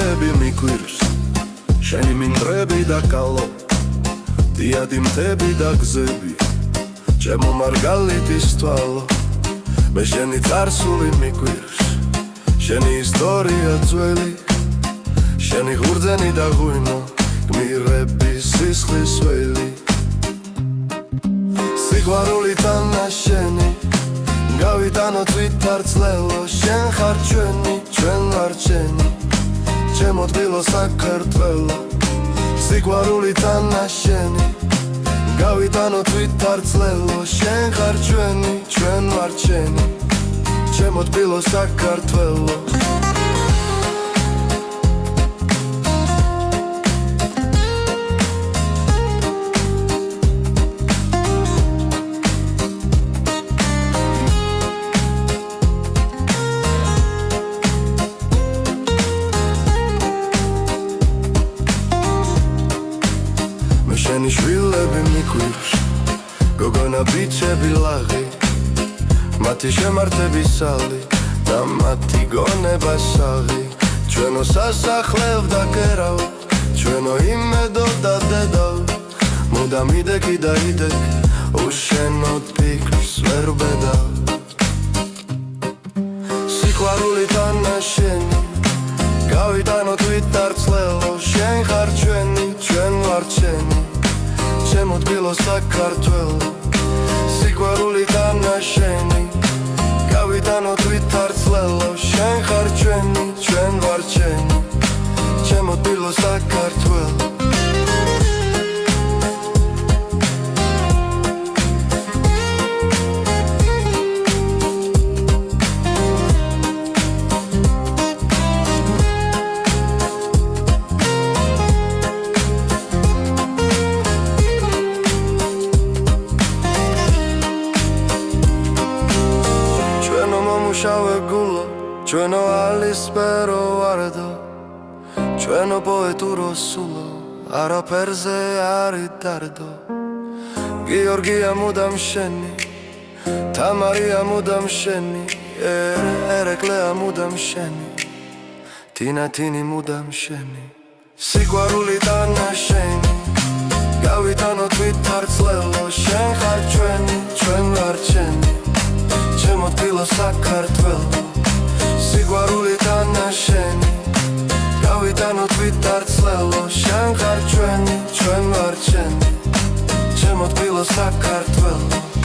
შვილები მიკვირს შენი მინდვრები და კალო დიადი მთები და გზები ჩემო მარგალიტის თვალო მე შენი წარსული მიკვირს შენი ისტორია ძველი შენი ღურძენი და ღვინო გმირების სისხლის ველი სიყვარულიდან ნაშენი გავიტანოთ ვითარცლელო შენ ხარ ჩვენი ჩვენ ვარ ჩენი ჩემო თბილო საქართველო სიყვარულიდან ნაშენი გავიტანოთ ვითარცლელო შენ ხარ ჩვენი ჩვენ ვარ ჩენი ჩემო თბილო საქართველო შენი შვილები მიკვირს გოგონა ბიჭები ლაღი მათი შემართების სალი და მათი გონება საღი ჩვენო სასახლევ და კერავ ჩვენო იმედო და დედავ მუდამ იდექი და იდექ უშენოდ ფიქრს ვერ ბედავ სიყვარულიდან ნაშენი გავიტანოთ ვითარცლელო შენ ხარ ჩვენი ჩვენ ვარ ჩენი ჩემო თბილო საქართველო სიყვარულიდან ნაშენი გავიტანოთ ვითარცლელო შენ ხარ ჩვენი ჩვენ ვარ ჩენი ჩემო თბილო საქართველო შავე გულო ჩვენო ალისპერო ვარდო ჩვენო პოეტურო სულო არაფერზე არის დარდო გიორგია მუდამ შენი თამარია მუდამ შენი ერეკლეა მუდამ შენი თინათინი მუდამ შენი სიყვარულიდან ნაშენი გავიტანოთ ვითარცლელო შენ ხარ ჩვენი ჩვენ ვარ ჩენი ჩემო თბილო საქართველო სიყვარულიდან ნაშენი გავიტანოთ ვითარცლელო შენ ხარ ჩვენი ჩვენ ვარ ჩენი ჩემო თბილო საქართველო